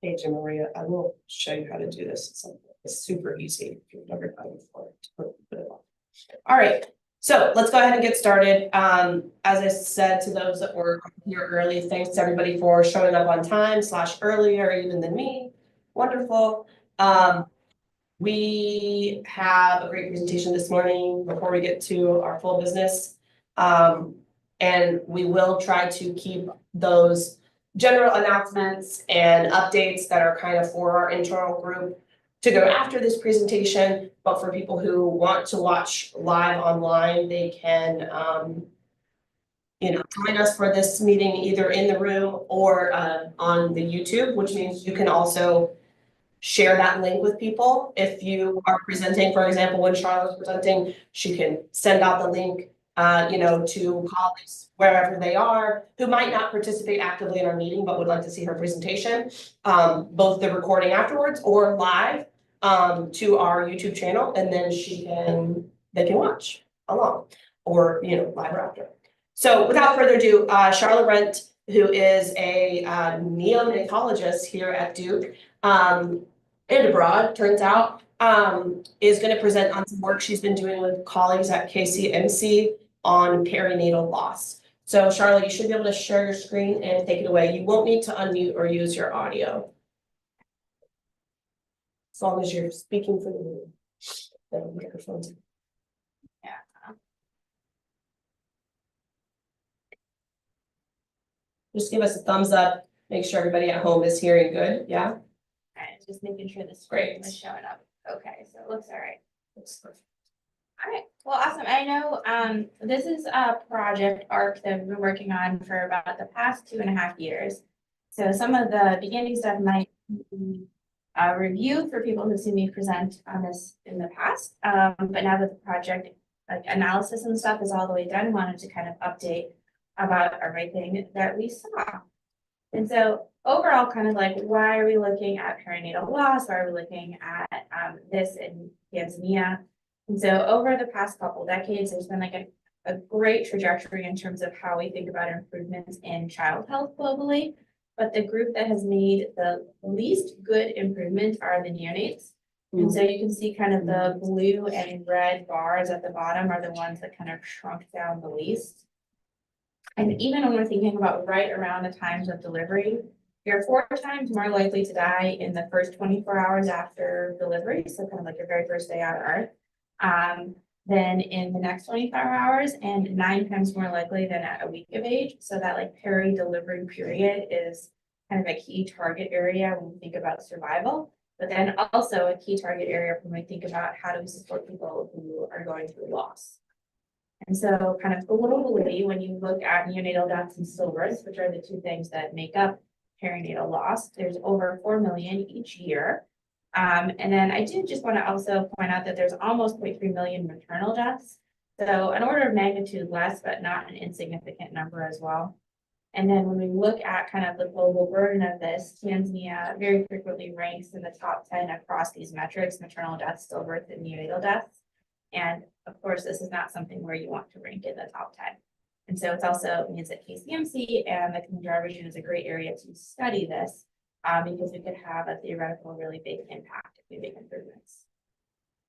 Hey, Jim Maria, I will show you how to do this. It's super easy if you've never done it before. Put it on. All right, so let's go ahead and get started. As I said to those that were here early, thanks to everybody for showing up on time / earlier even than me. Wonderful. We have a great presentation this morning before we get to our full business. And we will try to keep those general announcements and updates that are kind of for our internal group to go after this presentation. But for people who want to watch live online, they can join us for this meeting either in the room or on the YouTube, which means you can also share that link with people. If you are presenting, for example, when Sharla was presenting, she can send out the link to colleagues wherever they are who might not participate actively in our meeting but would like to see her presentation, both the recording afterwards or live to our YouTube channel, and then they can watch along or live or after. So without further ado, Sharla Rent, who is a neonatologist here at Duke, and abroad, turns out, is going to present on some work she's been doing with colleagues at KCMC on perinatal loss. So Sharla, you should be able to share your screen and take it away. You won't need to unmute or use your audio. As long as you're speaking for the room. The microphone's. Yeah. Just give us a thumbs up. Make sure everybody at home is hearing good. Yeah. Alright, just making sure the screen is showing up. Okay, so it looks all right. Looks perfect. All right, well, awesome. I know this is a project arc that we've been working on for about the past 2.5 years. So some of the beginning stuff might be a review for people who've seen me present on this in the past. But now that the project analysis and stuff is all the way done, wanted to kind of update about everything that we saw. And so overall, kind of why are we looking at perinatal loss? Why are we looking at this in Tanzania? And so over the past couple decades, there's been a great trajectory in terms of how we think about improvements in child health globally. But the group that has made the least good improvement are the neonates. And so you can see kind of the blue and red bars at the bottom are the ones that kind of shrunk down the least. And even when we're thinking about right around the times of delivery, you're 4 times more likely to die in the first 24 hours after delivery, so kind of like your very first day on Earth, than in the next 24 hours, and 9 times more likely than at a week of age. So that peri-delivery period is kind of a key target area when we think about survival, but then also a key target area when we think about how do we support people who are going through loss. And so kind of globally, when you look at neonatal deaths and stillbirths, which are the 2 things that make up perinatal loss, there's over 4 million each year. And then I do just want to also point out that there's almost 0.3 million maternal deaths. So an order of magnitude less, but not an insignificant number as well. And then when we look at kind of the global burden of this, Tanzania very frequently ranks in the top 10 across these metrics: maternal deaths, stillbirth, and neonatal deaths. And of course, this is not something where you want to rank in the top 10. And so it's also means that KCMC and the Kilimanjaro region is a great area to study this because we could have a theoretical really big impact if we make improvements.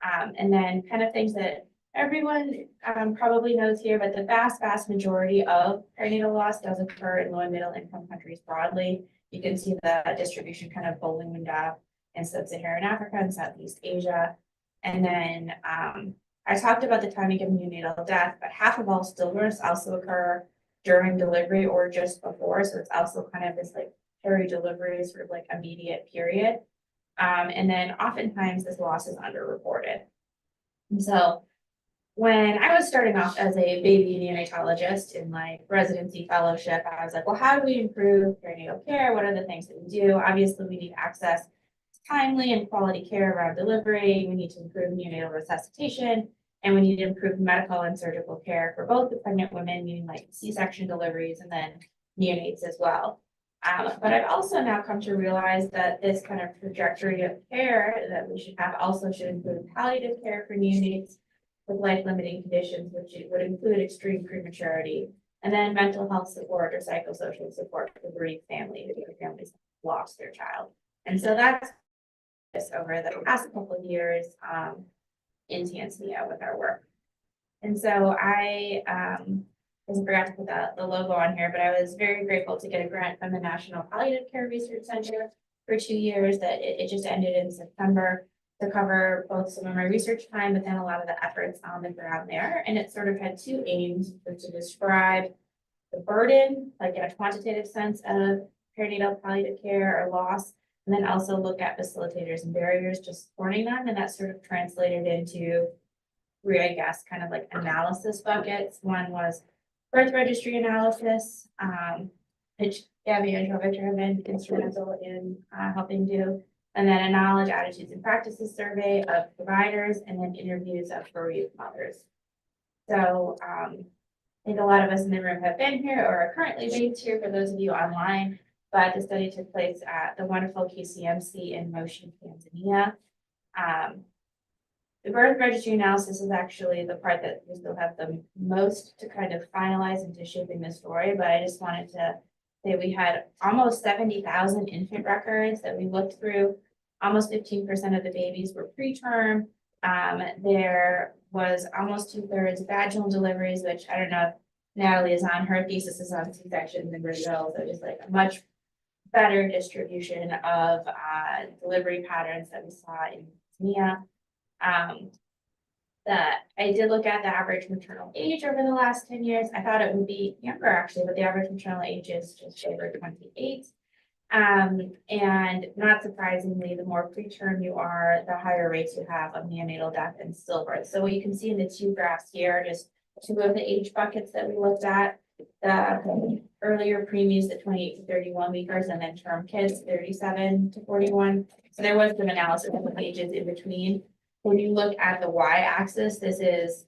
And then kind of things that everyone probably knows here, but the vast majority of perinatal loss does occur in low and middle income countries broadly. You can see the distribution kind of ballooned up in sub-Saharan Africa and Southeast Asia. And then I talked about the timing of neonatal death, but half of all stillbirths also occur during delivery or just before. So it's also kind of this peri-delivery sort of immediate period. And then oftentimes this loss is underreported. And so when I was starting off as a baby neonatologist in residency fellowship, I was like, well, how do we improve perinatal care? What are the things that we do? Obviously, we need access to timely and quality care around delivery. We need to improve neonatal resuscitation, and we need to improve medical and surgical care for both the pregnant women, meaning C-section deliveries, and then neonates as well. But I've also now come to realize that this kind of trajectory of care that we should have also should include palliative care for neonates with life-limiting conditions, which would include extreme prematurity, and then mental health support or psychosocial support for bereaved families if their families lost their child. And so that's just over the past couple of years in Tanzania with our work. And so I forgot to put the logo on here, but I was very grateful to get a grant from the National Palliative Care Research Center for 2 years that it just ended in September to cover both some of my research time, but then a lot of the efforts on the ground there. And it sort of had two aims, to describe the burden, like in a quantitative sense of perinatal palliative care or loss, and then also look at facilitators and barriers to supporting them. And that sort of translated into three, I guess, kind of like analysis buckets. One was birth registry analysis, which Gabby and Victor have been instrumental in helping do. And then a knowledge, attitudes, and practices survey of providers, and then interviews of bereaved mothers. So I think a lot of us in the room have been here or are currently based here for those of you online, but the study took place at the wonderful KCMC in Moshi, Tanzania. The birth registry analysis is actually the part that we still have the most to kind of finalize into shaping the story, but I just wanted to say we had almost 70,000 infant records that we looked through. Almost 15% of the babies were preterm. There was almost 2/3 vaginal deliveries, which I don't know if Natalie is on, her thesis is on C-sections in Brazil, so just like a much better distribution of delivery patterns that we saw in Tanzania. That I did look at the average maternal age over the last 10 years. I thought it would be younger actually, but the average maternal age is just over 28. And not surprisingly, the more preterm you are, the higher rates you have of neonatal death and stillbirth. So what you can see in the two graphs here, just two of the age buckets that we looked at, the earlier preemies, the 28 to 31 weekers, and then term kids, 37 to 41. So there was some analysis of the ages in between. When you look at the y-axis, this is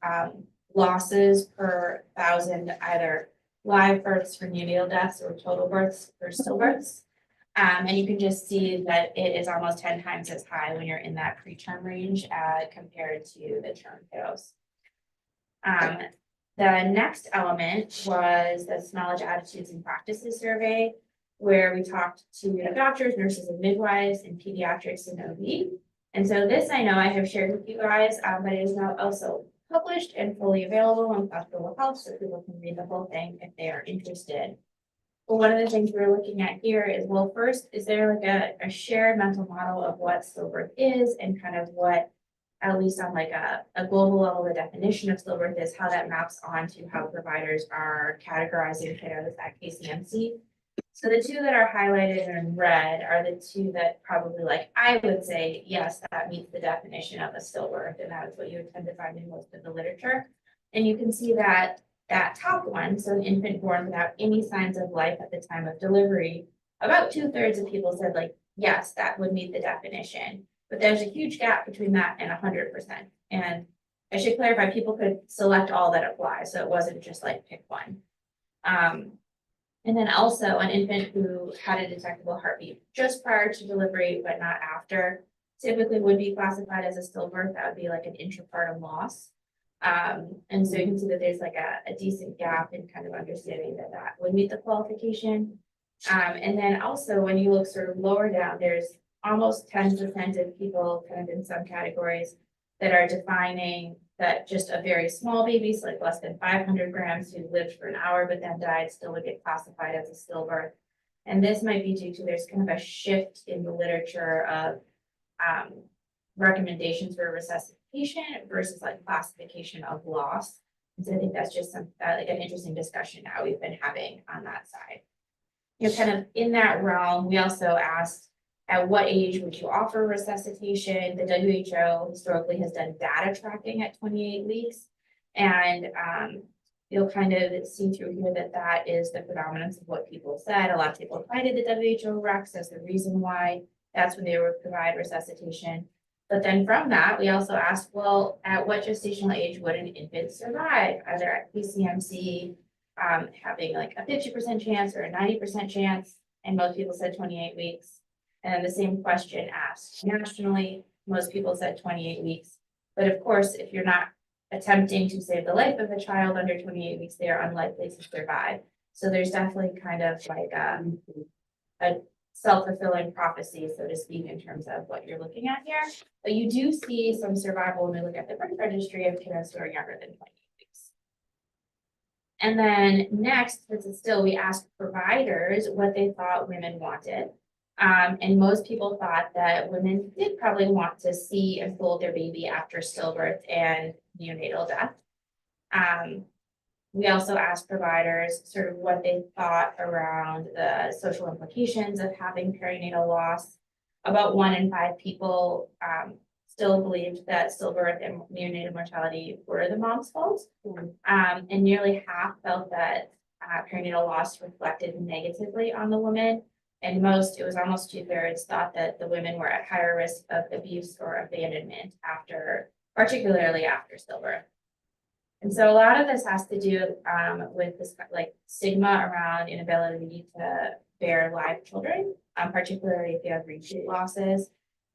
losses per thousand, either live births for neonatal deaths or total births for stillbirths. And you can just see that it is almost 10 times as high when you're in that preterm range compared to the term kiddos. The next element was this knowledge, attitudes, and practices survey, where we talked to doctors, nurses, and midwives in pediatrics and OB. And so this I know I have shared with you guys, but it is now also published and fully available on Hospital Health, so people can read the whole thing if they are interested. But one of the things we're looking at here is, well, first, is there like a shared mental model of what stillbirth is and kind of what, at least on like a global level, the definition of stillbirth is, how that maps onto how providers are categorizing kiddos at KCMC. So the two that are highlighted in red are the two that probably, like, I would say, yes, that meets the definition of a stillbirth, and that is what you would tend to find in most of the literature. And you can see that that top one, so an infant born without any signs of life at the time of delivery, about 2/3 of people said, like, yes, that would meet the definition. But there's a huge gap between that and 100%. And I should clarify, people could select all that apply, so it wasn't just like pick one. And then also an infant who had a detectable heartbeat just prior to delivery, but not after, typically would be classified as a stillbirth. That would be like an intrapartum loss. And so you can see that there's like a decent gap in kind of understanding that that would meet the qualification. And then also when you look sort of lower down, there's almost 10% of people kind of in some categories that are defining that just a very small baby, so like less than 500 grams, who lived for an hour but then died, still would get classified as a stillbirth. And this might be due to there's kind of a shift in the literature of recommendations for resuscitation versus like classification of loss. And so I think that's just some like an interesting discussion now we've been having on that side. You know, kind of in that realm, we also asked, at what age would you offer resuscitation? The WHO historically has done data tracking at 28 weeks. And you'll kind of see through here that that is the predominance of what people said. A lot of people cited the WHO recs as the reason why that's when they would provide resuscitation. But then from that, we also asked, well, at what gestational age would an infant survive? Either at KCMC, having like a 50% chance or a 90% chance. And most people said 28 weeks. And then the same question asked nationally, most people said 28 weeks. But of course, if you're not attempting to save the life of a child under 28 weeks, they are unlikely to survive. So there's definitely kind of like a self-fulfilling prophecy, so to speak, in terms of what you're looking at here. But you do see some survival when we look at the birth registry of parents who are younger than 28 weeks. And then next, this is still, we asked providers what they thought women wanted. And most people thought that women did probably want to see and hold their baby after stillbirth and neonatal death. We also asked providers sort of what they thought around the social implications of having perinatal loss. About 1 in 5 people still believed that stillbirth and neonatal mortality were the mom's fault. And nearly half felt that perinatal loss reflected negatively on the woman. And most, it was almost 2/3, thought that the women were at higher risk of abuse or abandonment particularly after stillbirth. And so a lot of this has to do with this like stigma around inability to bear live children, particularly if you have repeat losses.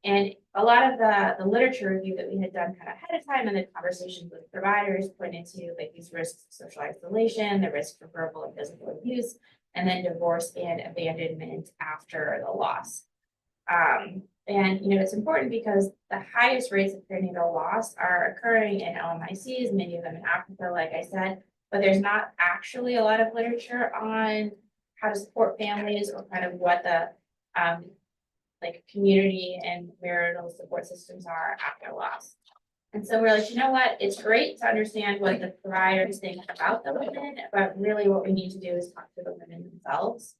And a lot of the literature review that we had done kind of ahead of time and the conversations with providers pointed to like these risks of social isolation, the risk for verbal and physical abuse, and then divorce and abandonment after the loss. And it's important because the highest rates of perinatal loss are occurring in LMICs, many of them in Africa, like I said, but there's not actually a lot of literature on how to support families or kind of what the like community and marital support systems are after loss. And so we're like, you know what, it's great to understand what the providers think about the women, but really what we need to do is talk to the women themselves.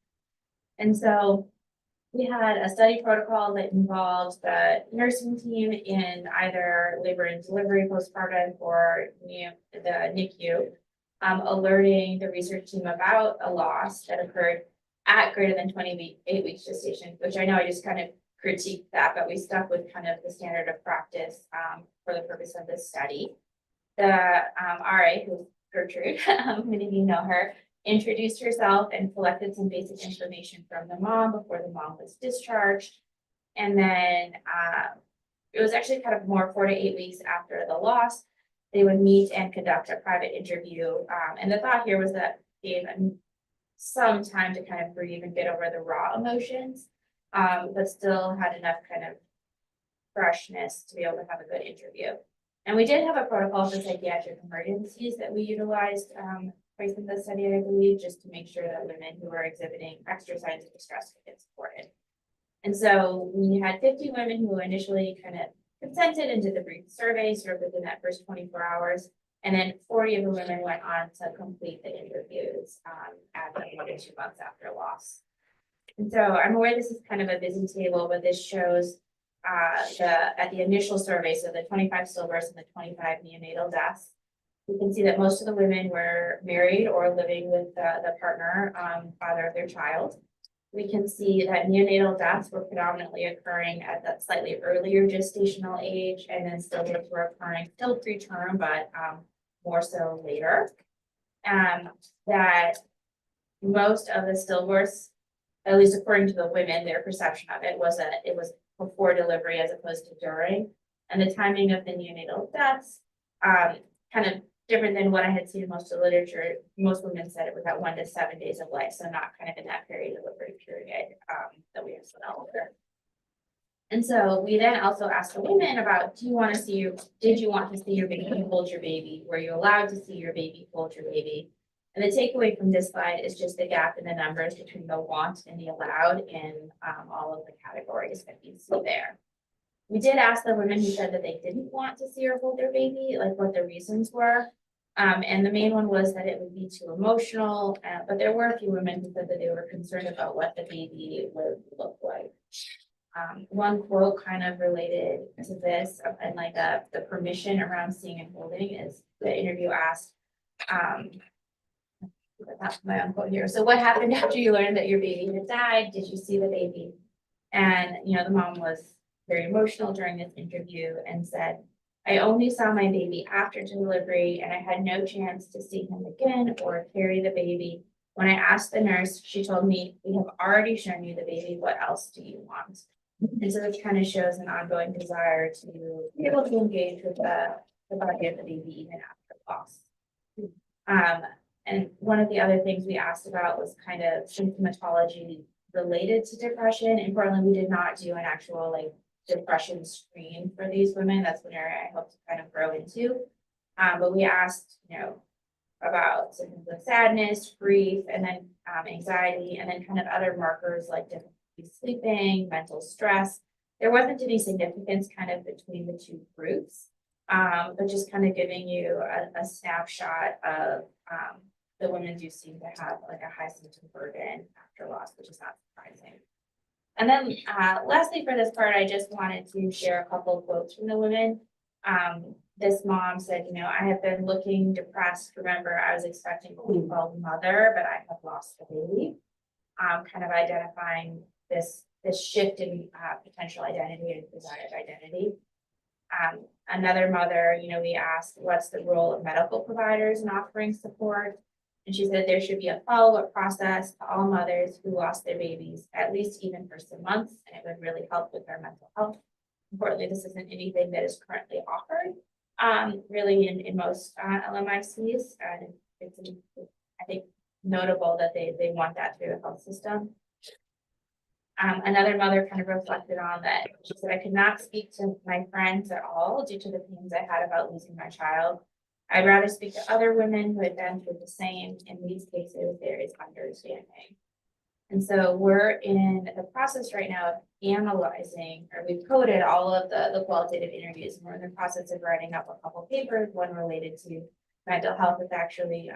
And so we had a study protocol that involved the nursing team in either labor and delivery, postpartum, or the NICU, alerting the research team about a loss that occurred at greater than 28 weeks gestation, which I know I just kind of critiqued that, but we stuck with kind of the standard of practice for the purpose of this study. The RA, who's Gertrude, many of you know her, introduced herself and collected some basic information from the mom before the mom was discharged. And then it was actually kind of more 4 to 8 weeks after the loss, they would meet and conduct a private interview. And the thought here was that gave some time to kind of breathe and get over the raw emotions, but still had enough kind of freshness to be able to have a good interview. And we did have a protocol for psychiatric emergencies that we utilized twice in the study, I believe, just to make sure that women who are exhibiting extra signs of distress could get supported. And so we had 50 women who initially kind of consented and did the brief survey sort of within that first 24 hours. And then 40 of the women went on to complete the interviews at 1 to 2 months after loss. And so I'm aware this is kind of a busy table, but this shows at the initial survey, so the 25 stillbirths and the 25 neonatal deaths. You can see that most of the women were married or living with the partner, father of their child. We can see that neonatal deaths were predominantly occurring at that slightly earlier gestational age, and then stillbirths were occurring still preterm, but more so later. That most of the stillbirths, at least according to the women, their perception of it was that it was before delivery as opposed to during. And the timing of the neonatal deaths, kind of different than what I had seen in most of the literature. Most women said it was at 1 to 7 days of life, so not kind of in that delivery period that we have set out there. And so we then also asked the women about, did you want to see your baby hold your baby? Were you allowed to see your baby hold your baby? And the takeaway from this slide is just the gap in the numbers between the want and the allowed in all of the categories that you see there. We did ask the women who said that they didn't want to see or hold their baby, like what the reasons were. And the main one was that it would be too emotional, but there were a few women who said that they were concerned about what the baby would look like. One quote kind of related to this and like the permission around seeing and holding is the interview asked, that's my own quote here. So what happened after you learned that your baby had died? Did you see the baby? And, the mom was very emotional during this interview and said, I only saw my baby after delivery and I had no chance to see him again or carry the baby. When I asked the nurse, she told me, we have already shown you the baby. What else do you want? And so this kind of shows an ongoing desire to be able to engage with the body of the baby even after loss. And one of the other things we asked about was kind of symptomatology related to depression. Importantly, we did not do an actual like depression screen for these women. That's an area I hope to kind of grow into. But we asked, you know, about symptoms of sadness, grief, and then anxiety, and then kind of other markers like difficulty sleeping, mental stress. There wasn't any significance kind of between the two groups, but just kind of giving you a snapshot of the women do seem to have like a high symptom burden after loss, which is not surprising. And then lastly, for this part, I just wanted to share a couple of quotes from the women. This mom said, you know, I have been looking depressed. Remember, I was expecting to be called mother, but I have lost a baby. Kind of identifying this shift in potential identity and desired identity. Another mother, you know, we asked, what's the role of medical providers in offering support? And she said there should be a follow-up process to all mothers who lost their babies, at least even for some months, and it would really help with their mental health. Importantly, this isn't anything that is currently offered, really in most LMICs, and it's, I think, notable that they want that through the health system. Another mother kind of reflected on that. She said, I could not speak to my friends at all due to the pains I had about losing my child. I'd rather speak to other women who had been through the same. In these cases, there is understanding. And so we're in the process right now of analyzing, or we've coded all of the qualitative interviews, and we're in the process of writing up a couple papers, one related to mental health. It's actually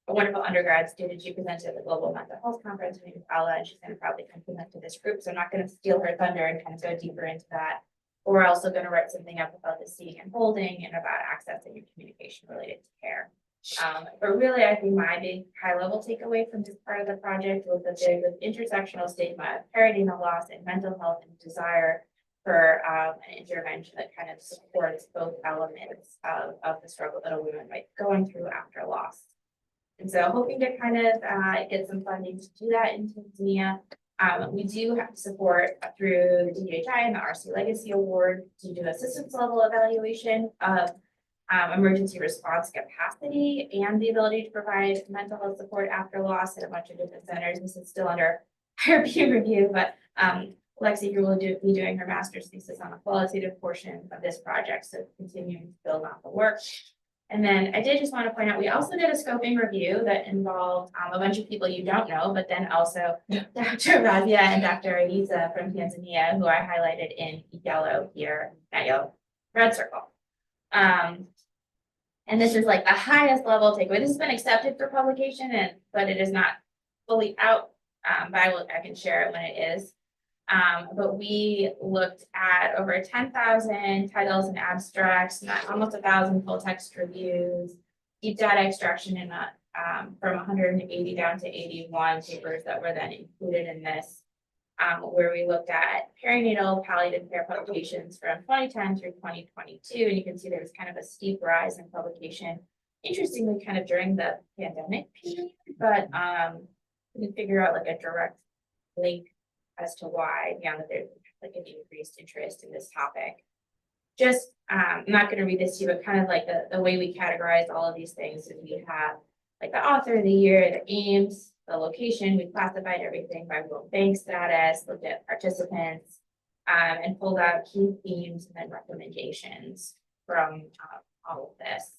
a wonderful undergrad student. She presented at the Global Mental Health Conference. Her name is Ella, and she's going to probably come present to this group. So I'm not going to steal her thunder and kind of go deeper into that. We're also going to write something up about the seeing and holding and about accessing and communication related to care. But really, I think my big high level takeaway from this part of the project was that there's an intersectional stigma of perinatal loss and mental health and desire for an intervention that kind of supports both elements of the struggle that a woman might be going through after loss. And so hoping to kind of get some funding to do that in Tanzania. We do have support through the DHI and the RC Legacy Award to do a systems level evaluation of emergency response capacity and the ability to provide mental health support after loss at a bunch of different centers. This is still under higher peer review, but Lexi here will be doing her master's thesis on the qualitative portion of this project, so continuing to build on the work. And then I did just want to point out, we also did a scoping review that involved a bunch of people you don't know, but then also Dr. Razia and Dr. Aiza from Tanzania, who I highlighted in yellow here, not yellow, red circle. And this is like the highest level takeaway. This has been accepted for publication, but it is not fully out, but I can share it when it is. But we looked at over 10,000 titles and abstracts, almost 1,000 full text reviews, deep data extraction in from 180 down to 81 papers that were then included in this, where we looked at perinatal palliative care publications from 2010 through 2022. And you can see there was kind of a steep rise in publication, interestingly, kind of during the pandemic period, but we can figure out like a direct link as to why, beyond that there's like an increased interest in this topic. Just, I'm not going to read this to you, but kind of like the way we categorize all of these things is we have like the author of the year, the aims, the location. We classified everything by World Bank status, looked at participants, and pulled out key themes and then recommendations from all of this.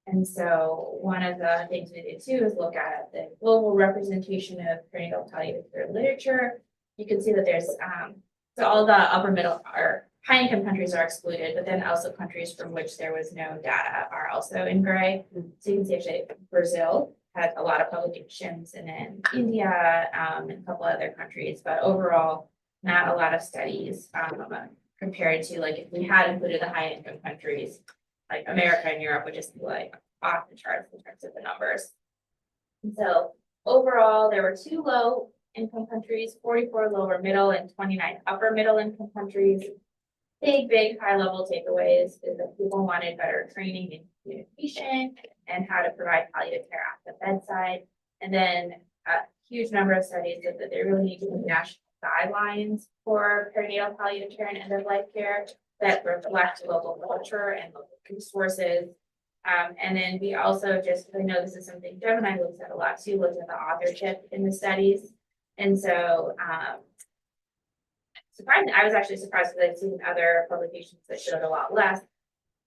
And so one of the things we did too is look at the global representation of perinatal palliative care literature. You can see that there's, so all the upper middle or high income countries are excluded, but then also countries from which there was no data are also in gray. So you can see actually Brazil had a lot of publications, and then India and a couple other countries, but overall, not a lot of studies compared to like if we had included the high income countries, like America and Europe would just be like off the charts in terms of the numbers. And so overall, there were 2 low income countries, 44 lower middle and 29 upper middle income countries. Big high level takeaways is that people wanted better training in communication and how to provide palliative care at the bedside. And then a huge number of studies that there really need to be national guidelines for perinatal palliative care and end of life care that reflect local culture and local resources. And then we also just, I know this is something Deb and I looked at a lot too, looked at the authorship in the studies. And so, surprising, I was actually surprised because I've seen other publications that showed a lot less.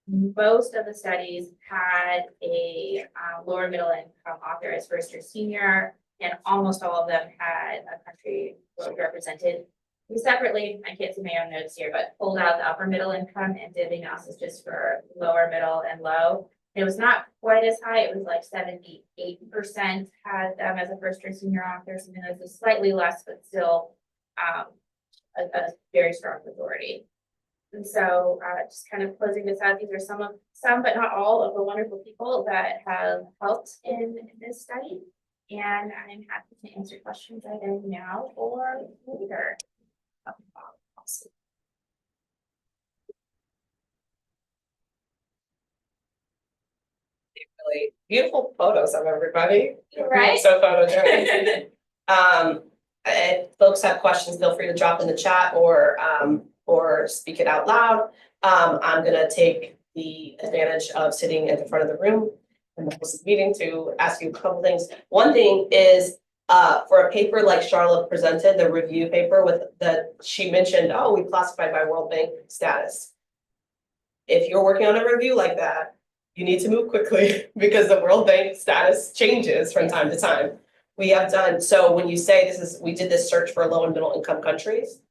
Most of the studies had a lower middle income author as first or senior, and almost all of them had a country represented. We separately, I can't see my own notes here, but pulled out the upper middle income and did the analysis just for lower, middle, and low. It was not quite as high. It was like 78% had them as a first or senior author, something that was slightly less, but still a very strong majority. And so just kind of closing this out, these are some, but not all of the wonderful people that have helped in this study. And I'm happy to answer questions either now or later. Awesome. Really beautiful photos of everybody. Right? So photogenic. If folks have questions, feel free to drop in the chat or speak it out loud. I'm gonna take the advantage of sitting at the front of the room in the host meeting to ask you a couple things. One thing is, for a paper like Sharla presented, the review paper she mentioned, oh, we classified by World Bank status. If you're working on a review like that, you need to move quickly because the World Bank status changes from time to time. We have done, so when you say we did this search for low and middle income countries.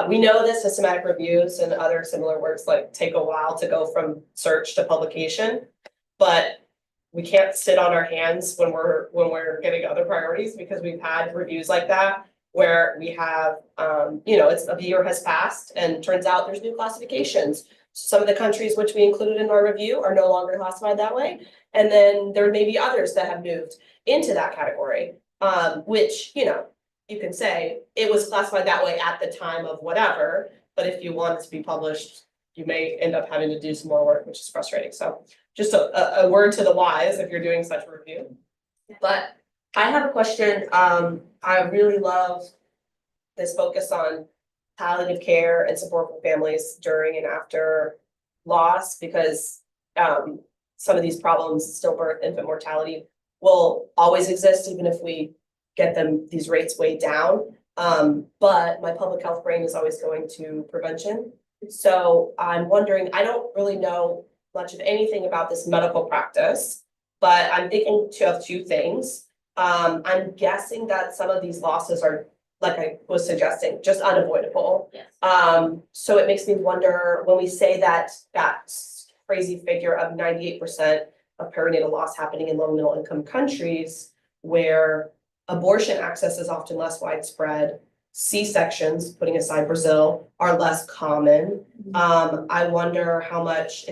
We know that systematic reviews and other similar works take a while to go from search to publication, but we can't sit on our hands when we're getting other priorities, because we've had reviews like that where we have, it's a year has passed and turns out there's new classifications. Some of the countries which we included in our review are no longer classified that way. And then there may be others that have moved into that category, which, you can say it was classified that way at the time of whatever, but if you want it to be published, you may end up having to do some more work, which is frustrating. So just a word to the wise if you're doing such a review. But I have a question. I really love this focus on palliative care and support for families during and after loss, because some of these problems, stillbirth, infant mortality, will always exist even if we get these rates way down. But my public health brain is always going to prevention. So I'm wondering, I don't really know much of anything about this medical practice, but I'm thinking of two things. I'm guessing that some of these losses are, like I was suggesting, just unavoidable. Yes. So it makes me wonder, when we say that crazy figure of 98% of perinatal loss happening in low and middle income countries, where abortion access is often less widespread, C-sections, putting aside Brazil, are less common. I wonder how much,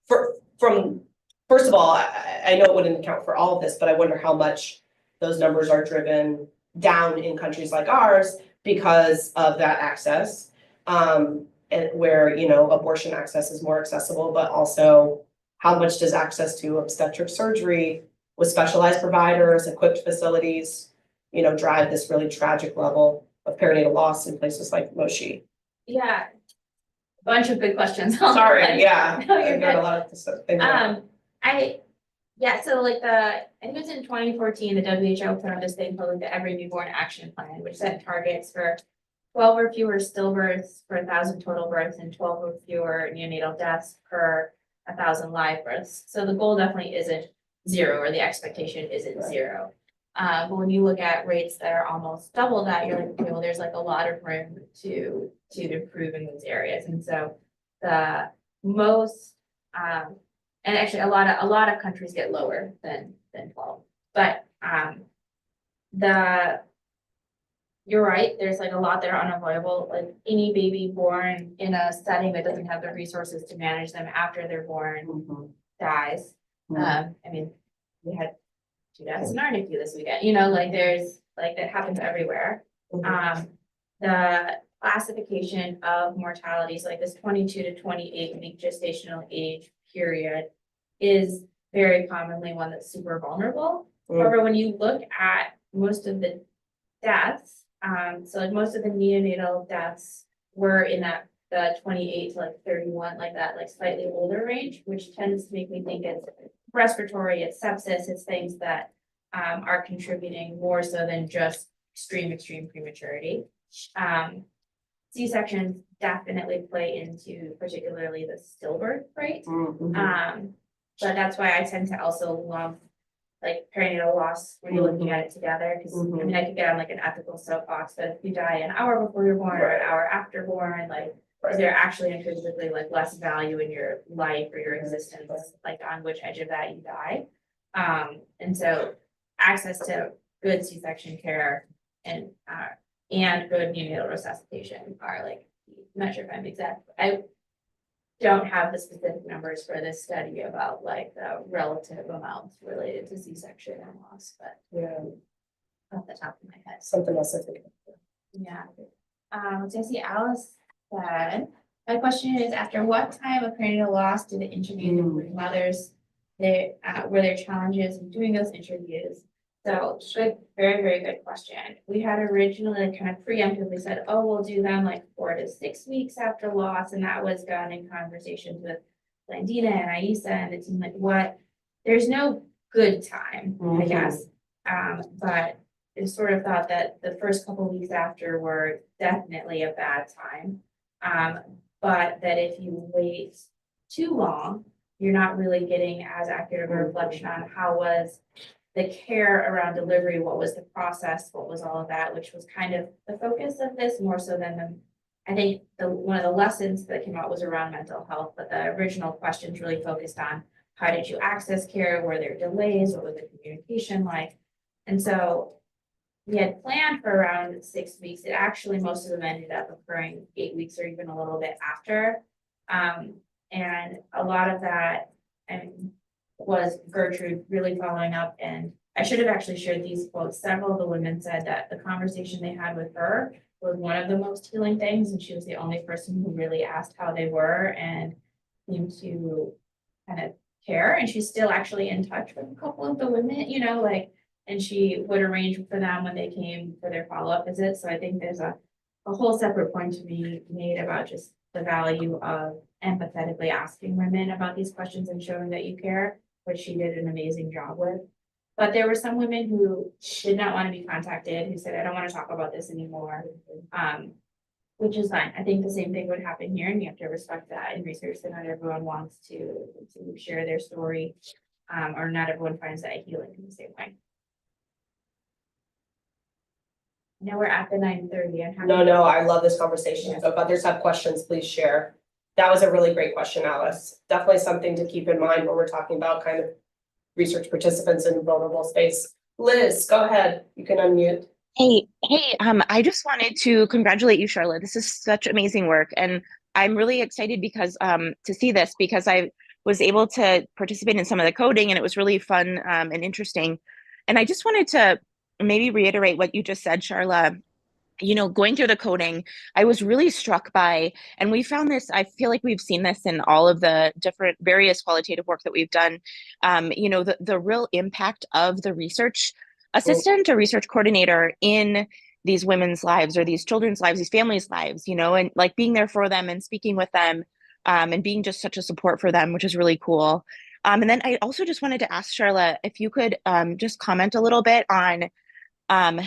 first of all, I know it wouldn't account for all of this, but I wonder how much those numbers are driven down in countries like ours because of that access, and where, abortion access is more accessible, but also how much does access to obstetric surgery with specialized providers, equipped facilities, drive this really tragic level of perinatal loss in places like Moshi. Yeah, bunch of big questions. Sorry, yeah. No, you're I've got good. a lot to think about. So I think it was in 2014, the WHO put on this thing called the Every Newborn Action Plan, which set targets for 12 or fewer stillbirths per 1,000 total births and 12 or fewer neonatal deaths per 1,000 live births. So the goal definitely isn't zero, or the expectation isn't zero. But when you look at rates that are almost double that, you're like, well, there's a lot of room to improve in those areas. And so the most, and actually a lot of countries get lower than 12, but you're right, there's a lot that are unavoidable. Any baby born in a setting that doesn't have the resources to manage them after they're born dies. I mean, we had 2 deaths in our NICU this weekend, there's that happens everywhere. The classification of mortalities, this 22 to 28 week gestational age period, is very commonly one that's super vulnerable. However, when you look at most of the deaths, most of the neonatal deaths were in the 28 to 31, that slightly older range, which tends to make me think it's respiratory, it's sepsis, it's things that are contributing more so than just extreme prematurity. C-sections definitely play into particularly the stillbirth rate. But that's why I tend to also lump like perinatal loss when you're looking at it together, because I mean, I could get on like an ethical soapbox, but if you die an hour before you're born or an hour after born, like, is there actually intrinsically like less value in your life or your existence, like on which edge of that you die? And so access to good C-section care and good neonatal resuscitation are like, I'm not sure if I'm exact. I don't have the specific numbers for this study about like the relative amounts related to C-section and loss, but Yeah, off the top of my head. something else I think. Yeah. So I see Alice said, my question is, after what time of perinatal loss do the interviews with mothers, were there challenges in doing those interviews? So good, very good question. We had originally kind of preemptively said, oh, we'll do them like 4 to 6 weeks after loss. And that was done in conversations with Blandina and Aisa and the team, like what, there's no good time, I guess. But it's sort of thought that the first couple of weeks after were definitely a bad time. But that if you wait too long, you're not really getting as accurate of a reflection on how was the care around delivery, what was the process, what was all of that, which was kind of the focus of this more so than I think one of the lessons that came out was around mental health, but the original questions really focused on how did you access care, were there delays, what was the communication like? And so we had planned for around 6 weeks. It actually, most of them ended up occurring 8 weeks or even a little bit after. And a lot of that was Gertrude really following up. And I should have actually shared these quotes. Several of the women said that the conversation they had with her was one of the most healing things. And she was the only person who really asked how they were and seemed to kind of care. And she's still actually in touch with a couple of the women, you know, like, and she would arrange for them when they came for their follow-up visits. So I think there's a whole separate point to be made about just the value of empathetically asking women about these questions and showing that you care, which she did an amazing job with. But there were some women who did not want to be contacted, who said, I don't want to talk about this anymore, which is fine. I think the same thing would happen here, and you have to respect that in research that not everyone wants to share their story, or not everyone finds that healing in the same way. Now we're at the 9:30 and No, I love this conversation. So if others have questions, please share. That was a really great question, Alice. Definitely something to keep in mind when we're talking about kind of research participants in vulnerable space. Liz, go ahead. You can unmute. Hey, I just wanted to congratulate you, Sharla. This is such amazing work. And I'm really excited because to see this because I was able to participate in some of the coding and it was really fun and interesting. And I just wanted to maybe reiterate what you just said, Sharla. You know, going through the coding, I was really struck by, and we found this, I feel like we've seen this in all of the different various qualitative work that we've done, you know, the real impact of the research assistant or research coordinator in these women's lives or these children's lives, these families' lives, you know, and like being there for them and speaking with them and being just such a support for them, which is really cool. And then I also just wanted to ask Sharla if you could just comment a little bit on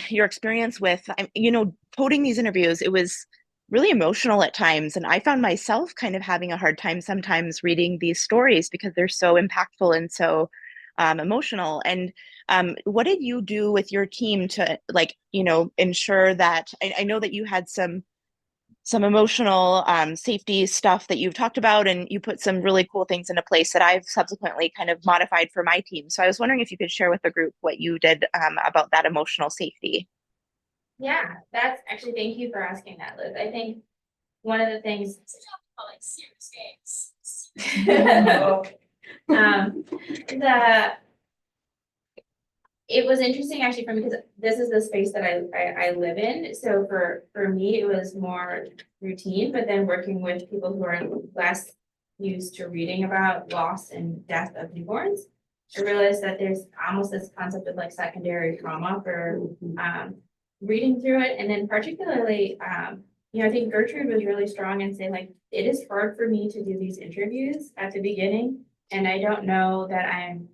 your experience with, you know, coding these interviews. It was really emotional at times. And I found myself kind of having a hard time sometimes reading these stories because they're so impactful and so emotional. And what did you do with your team to like, you know, ensure that I know that you had some emotional safety stuff that you've talked about, and you put some really cool things into place that I've subsequently kind of modified for my team. So I was wondering if you could share with the group what you did about that emotional safety. Yeah, that's actually, thank you for asking that, Liz. I think one of the things it was interesting actually for me because this is the space that I live in. So for me, it was more routine, but then working with people who are less used to reading about loss and death of newborns, I realized that there's almost this concept of like secondary trauma for reading through it. And then particularly, you know, I think Gertrude was really strong in saying like, it is hard for me to do these interviews at the beginning. And I don't know that I'm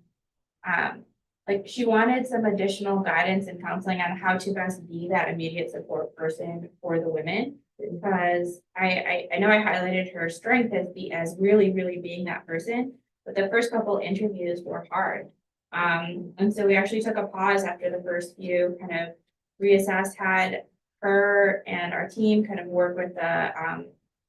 like she wanted some additional guidance and counseling on how to best be that immediate support person for the women. Because I know I highlighted her strength as really, really being that person, but the first couple interviews were hard. And so we actually took a pause after the first few, kind of reassessed, had her and our team kind of work with the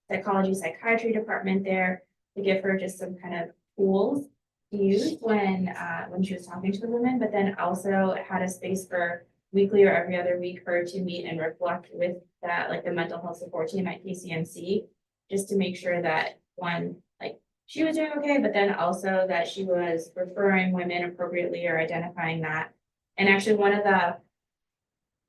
psychology, psychiatry department there to give her just some kind of tools to use when she was talking to the women, but then also had a space for weekly or every other week her to meet and reflect with that, like the mental health support team at KCMC, just to make sure that one, like she was doing okay, but then also that she was referring women appropriately or identifying that. And actually one of the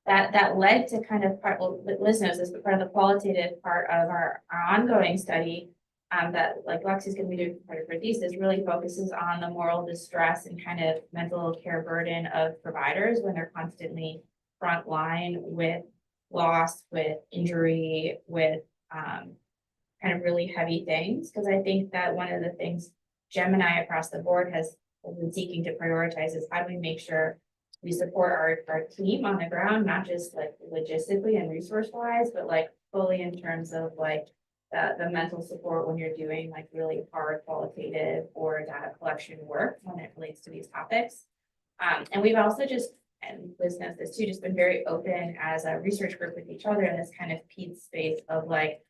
that led to kind of part, well, Liz knows this, but part of the qualitative part of our ongoing study that like Lexi's gonna be doing part of her thesis really focuses on the moral distress and kind of mental care burden of providers when they're constantly frontline with loss, with injury, with kind of really heavy things. Because I think that one of the things GEMINI across the board has been seeking to prioritize is how do we make sure we support our team on the ground, not just like logistically and resource wise, but like fully in terms of like the mental support when you're doing like really hard qualitative or data collection work when it relates to these topics. And we've also just, and Liz knows this too, just been very open as a research group with each other in this kind of PED space of like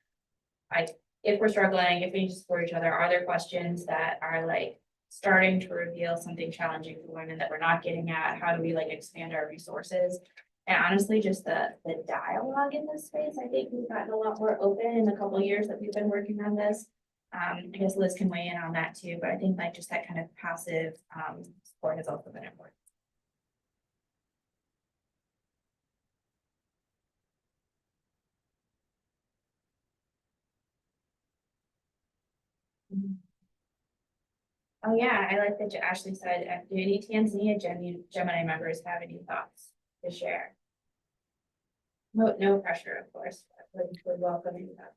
if we're struggling, if we need to support each other, are there questions that are like starting to reveal something challenging for women that we're not getting at? How do we like expand our resources? And honestly, just the dialogue in this space, I think we've gotten a lot more open in the couple of years that we've been working on this. I guess Liz can weigh in on that too, but I think like just that kind of passive support has also been important. Oh yeah, I like that Ashley said, do any Tanzania GEMINI members have any thoughts to share? No pressure, of course, but we're welcoming that.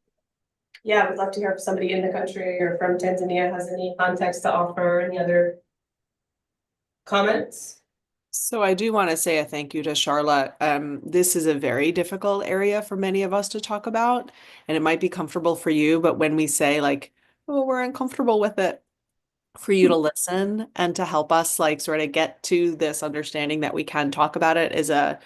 Yeah, I would love to hear if somebody in the country or from Tanzania has any context to offer, any other comments? So I do want to say a thank you to Sharla. This is a very difficult area for many of us to talk about, and it might be comfortable for you, but when we say like, oh, we're uncomfortable with it, for you to listen and to help us like sort of get to this understanding that we can talk about it is a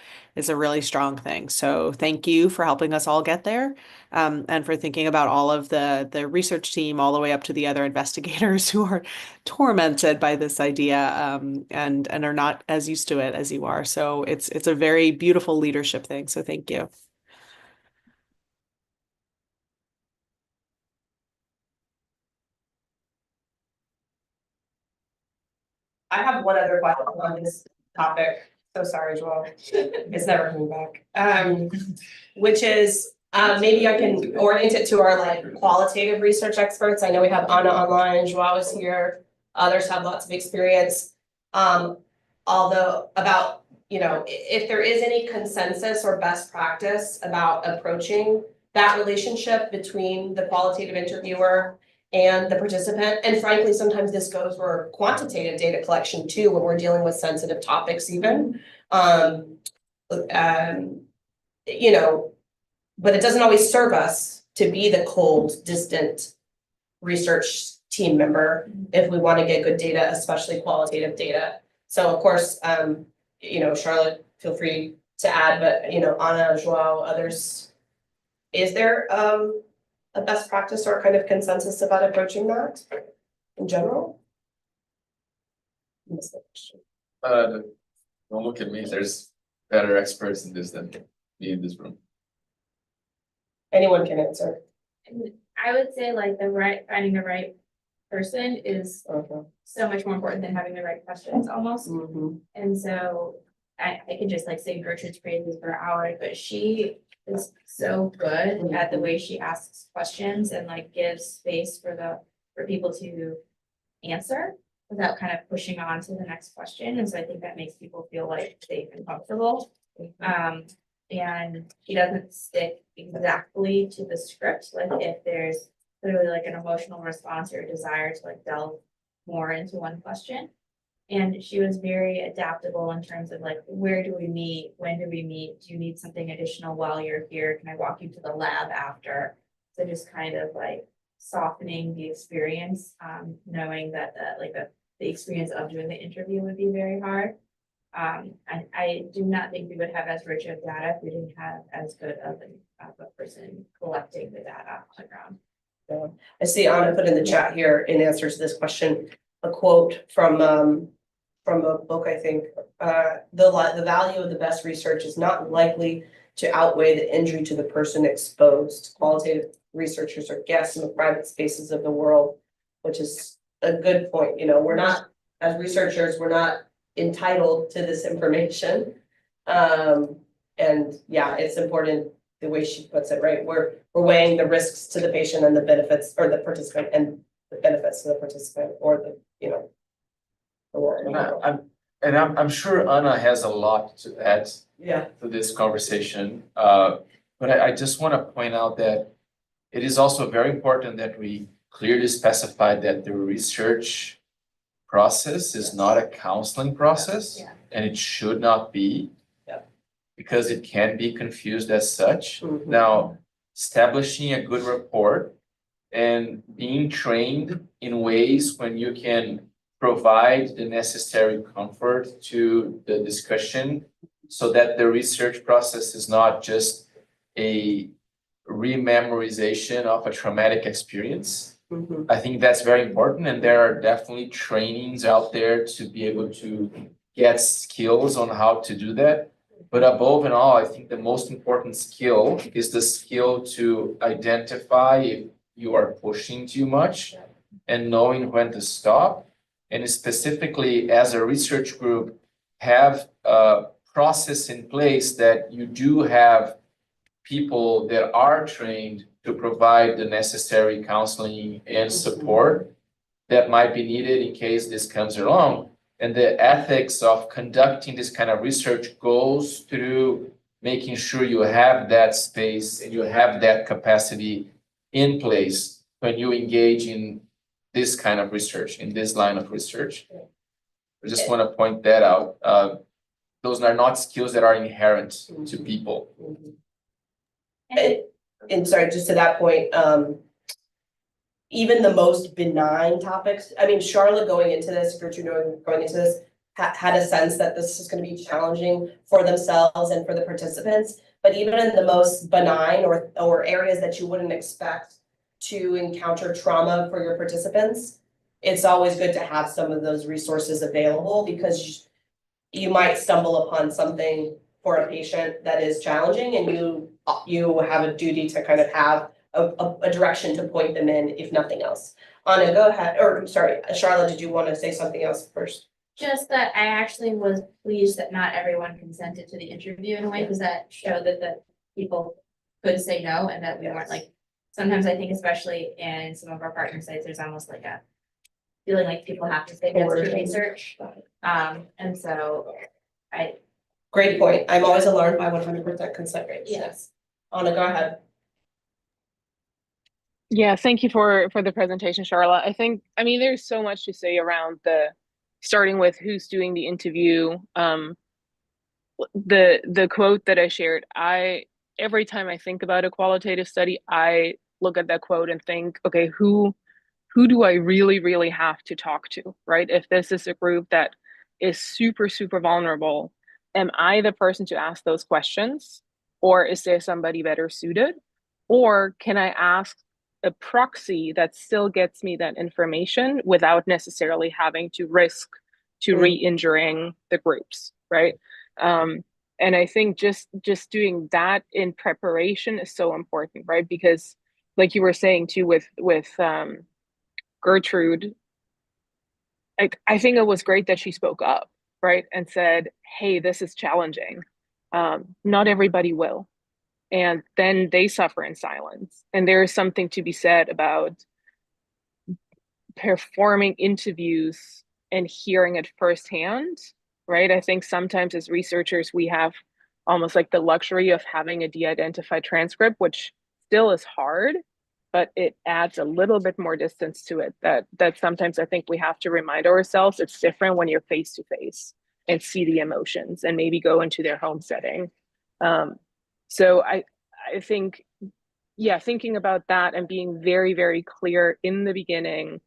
really strong thing. So thank you for helping us all get there, and for thinking about all of the research team all the way up to the other investigators who are tormented by this idea, and are not as used to it as you are. So it's a very beautiful leadership thing. So thank you. I have one other question on this topic. So sorry, Joel. It's never coming back. Which is, maybe I can orient it to our like qualitative research experts. I know we have Anna online, Joao is here. Others have lots of experience. Although about, you know, if there is any consensus or best practice about approaching that relationship between the qualitative interviewer and the participant, and frankly, sometimes this goes for quantitative data collection too, when we're dealing with sensitive topics even. You know, but it doesn't always serve us to be the cold, distant research team member if we want to get good data, especially qualitative data. So of course, you know, Charlotte, feel free to add, but you know, Anna, Joao, others, is there a best practice or kind of consensus about approaching that in general? Don't look at me, there's better experts in this than me in this room. Anyone can answer. And I would say like finding the right person is so much more important than having the right questions almost. And so I can just like say Gertrude's praises for hours, but she is so good at the way she asks questions and like gives space for people to answer without kind of pushing on to the next question. And so I think that makes people feel like safe and comfortable. And she doesn't stick exactly to the script, like if there's literally like an emotional response or a desire to like delve more into one question. And she was very adaptable in terms of like, where do we meet? When do we meet? Do you need something additional while you're here? Can I walk you to the lab after? So just kind of like softening the experience, knowing that the experience of doing the interview would be very hard. I do not think we would have as rich of data if we didn't have as good of a person collecting the data on the ground. I see Anna put in the chat here in answer to this question, a quote from a book, I think. The value of the best research is not likely to outweigh the injury to the person exposed. Qualitative researchers are guests in the private spaces of the world, which is a good point. You know, we're not, as researchers, we're not entitled to this information. And yeah, it's important the way she puts it, right? We're weighing the risks to the patient and the benefits, or the participant, and the benefits to the participant, or the, you know, the world. I'm sure Anna has a lot to add Yeah. to this conversation. But I just want to point out that it is also very important that we clearly specify that the research process is not a counseling process, Yeah. and it should not be. Yeah. Because it can be confused as such. Mhm. Now, establishing a good rapport and being trained in ways when you can provide the necessary comfort to the discussion so that the research process is not just a rememorization of a traumatic experience. Mhm. I think that's very important, and there are definitely trainings out there to be able to get skills on how to do that. But above and all, I think the most important skill is the skill to identify if you are pushing too much and knowing when to stop. And specifically, as a research group, have a process in place that you do have people that are trained to provide the necessary counseling and support that might be needed in case this comes along. And the ethics of conducting this kind of research goes through making sure you have that space and you have that capacity in place when you engage in this kind of research, in this line of research. I just want to point that out. Those are not skills that are inherent to people. And sorry, just to that point, even the most benign topics, I mean, Charlotte going into this, Gertrude going into this, had a sense that this is gonna be challenging for themselves and for the participants. But even in the most benign or areas that you wouldn't expect to encounter trauma for your participants, it's always good to have some of those resources available, because you might stumble upon something for a patient that is challenging, and you have a duty to kind of have a direction to point them in, if nothing else. Anna, go ahead, or sorry, Charlotte, did you want to say something else first? Just that I actually was pleased that not everyone consented to the interview in a way, because that showed that the people could say no, and that we weren't like, sometimes I think especially in some of our partner sites, there's almost like a feeling like people have to say yes to research. And so Great point. I'm always alarmed by 100% consent rates. Yes. Anna, go ahead. Yeah, thank you for the presentation, Sharla. I mean, there's so much to say around starting with who's doing the interview. The quote that I shared, every time I think about a qualitative study, I look at that quote and think, okay, who do I really have to talk to, right? If this is a group that is super vulnerable, am I the person to ask those questions? Or is there somebody better suited? Or can I ask a proxy that still gets me that information without necessarily having to risk to re-injuring the groups, right? And I think just doing that in preparation is so important, right? Because like you were saying too with Gertrude, I think it was great that she spoke up, right? And said, hey, this is challenging. Not everybody will. And then they suffer in silence. And there is something to be said about performing interviews and hearing it firsthand, right? I think sometimes as researchers, we have almost like the luxury of having a de-identified transcript, which still is hard, but it adds a little bit more distance to it that sometimes I think we have to remind ourselves it's different when you're face to face and see the emotions and maybe go into their home setting. So I think, yeah, thinking about that and being very, very clear in the beginning,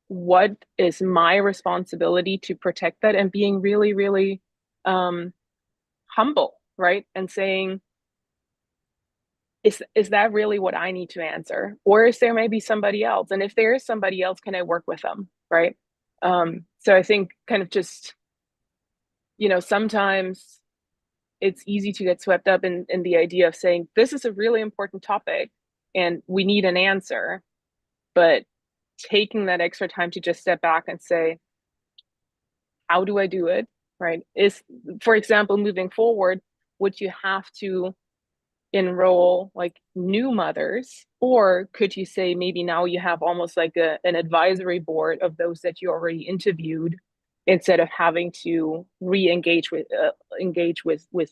what is my responsibility to protect that, and being really, really humble, right? And saying, is that really what I need to answer? Or is there maybe somebody else? And if there is somebody else, can I work with them, right? So I think kind of just, sometimes it's easy to get swept up in the idea of saying, this is a really important topic and we need an answer. But taking that extra time to just step back and say, how do I do it, right? Is, for example, moving forward, would you have to enroll like new mothers, or could you say maybe now you have almost like an advisory board of those that you already interviewed, instead of having to re-engage with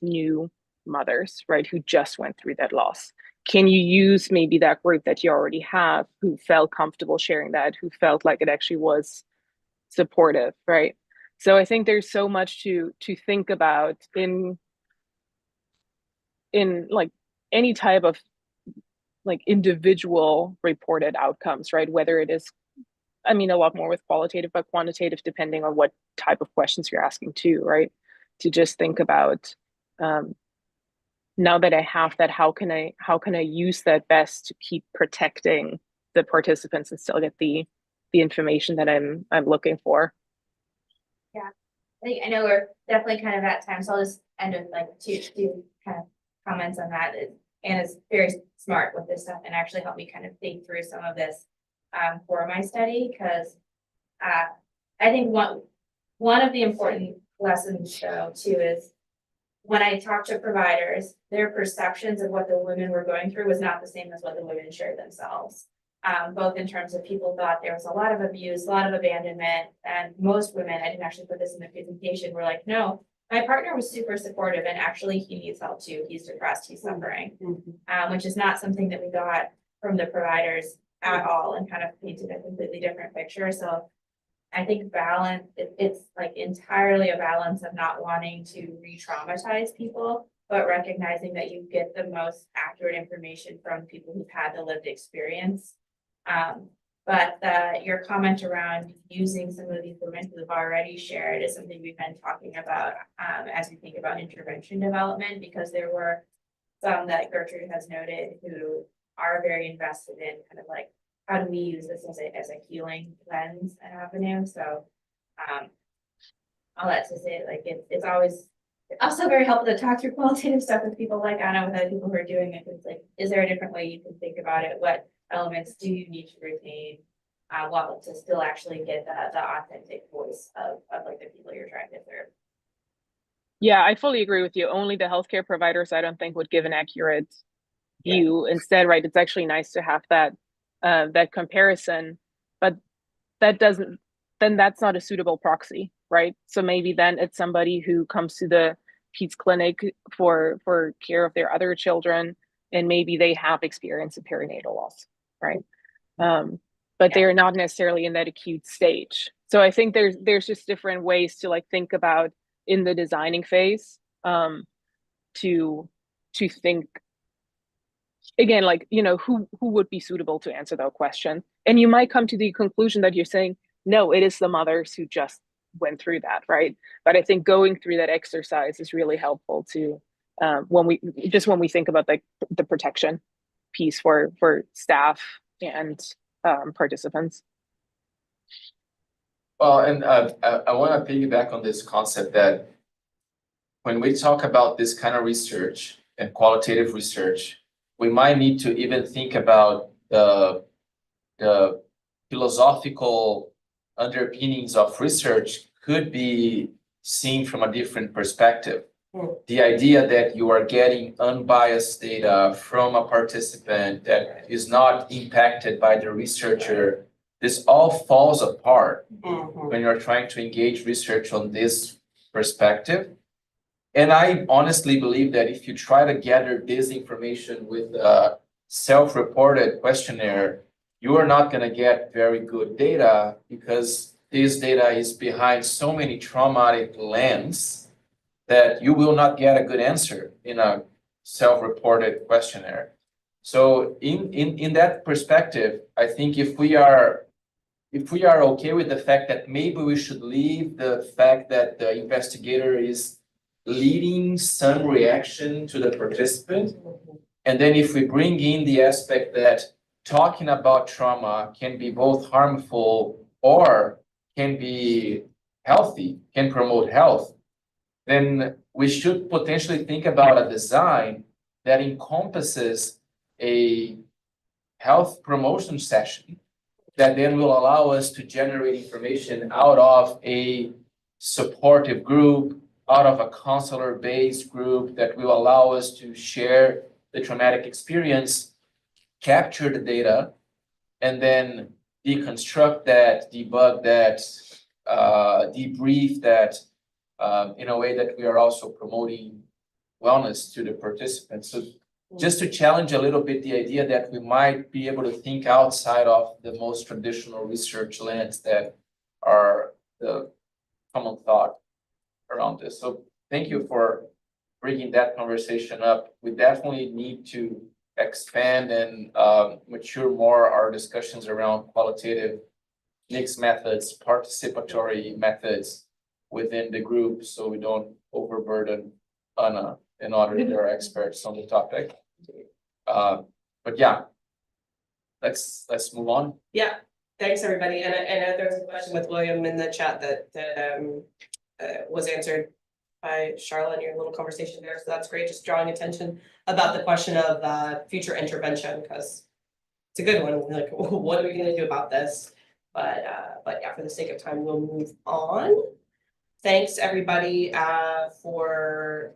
new mothers, right, who just went through that loss? Can you use maybe that group that you already have, who felt comfortable sharing that, who felt like it actually was supportive, right? So I think there's so much to think about in like any type of like individual reported outcomes, right? Whether it is, I mean, a lot more with qualitative, but quantitative, depending on what type of questions you're asking too, right? To just think about, now that I have that, how can I use that best to keep protecting the participants and still get the information that I'm looking for. Yeah, I know we're definitely kind of at time, so I'll just end with like two kind of comments on that. Anna's very smart with this stuff and actually helped me kind of think through some of this for my study, because I think one of the important lessons though too is, when I talked to providers, their perceptions of what the women were going through was not the same as what the women shared themselves. Both in terms of people thought there was a lot of abuse, a lot of abandonment, and most women, I didn't actually put this in the presentation, were like, no, my partner was super supportive and actually he needs help too. He's depressed, he's suffering, which is not something that we got from the providers at all, and kind of painted a completely different picture. So I think balance, it's like entirely a balance of not wanting to re-traumatize people, but recognizing that you get the most accurate information from people who've had the lived experience. But your comment around using some of these women who have already shared is something we've been talking about as we think about intervention development, because there were some that Gertrude has noted who are very invested in kind of like, how do we use this as a healing lens and avenue? So all that to say, like it's always also very helpful to talk through qualitative stuff with people like Anna, with other people who are doing it. It's like, is there a different way you can think about it? What elements do you need to retain while to still actually get the authentic voice of like the people you're trying to serve? Yeah, I fully agree with you. Only the healthcare providers, I don't think, would give an accurate view. Instead, right, it's actually nice to have that that comparison, but that's not a suitable proxy, right? So maybe then it's somebody who comes to the peds clinic for care of their other children, and maybe they have experienced a perinatal loss, right? But they're not necessarily in that acute stage. So I think there's just different ways to like think about in the designing phase, to think again, like, who would be suitable to answer that question. And you might come to the conclusion that you're saying, no, it is the mothers who just went through that, right? But I think going through that exercise is really helpful to when we think about like the protection piece for staff and participants. Well, and I want to piggyback on this concept that when we talk about this kind of research and qualitative research, we might need to even think about the philosophical underpinnings of research could be seen from a different perspective. The idea that you are getting unbiased data from a participant that is not impacted by the researcher, this all falls apart when you're trying to engage research on this perspective. And I honestly believe that if you try to gather this information with self-reported questionnaire, you are not gonna get very good data because this data is behind so many traumatic lens that you will not get a good answer in a self-reported questionnaire. So in that perspective, I think if we are okay with the fact that maybe we should leave the fact that the investigator is leading some reaction to the participant, and then if we bring in the aspect that talking about trauma can be both harmful or can be healthy, can promote health, then we should potentially think about a design that encompasses a health promotion session that then will allow us to generate information out of a supportive group, out of a counselor-based group that will allow us to share the traumatic experience, capture the data, and then deconstruct that, debug that, debrief that, in a way that we are also promoting wellness to the participants. So just to challenge a little bit the idea that we might be able to think outside of the most traditional research lens that are the common thought around this. So thank you for bringing that conversation up. We definitely need to expand and mature more our discussions around qualitative mixed methods, participatory methods within the group, so we don't overburden Anna and others that are experts on the topic. But yeah, let's move on. Yeah, thanks, everybody. And I know there's a question with William in the chat that was answered by Sharla in your little conversation there. So that's great, just drawing attention about the question of future intervention, because it's a good one. Like, what are we gonna do about this? But yeah, for the sake of time, we'll move on. Thanks, everybody, for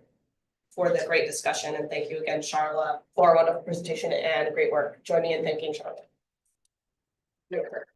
the great discussion, and thank you again, Sharla, for a wonderful presentation and great work. Join me in thanking Sharla.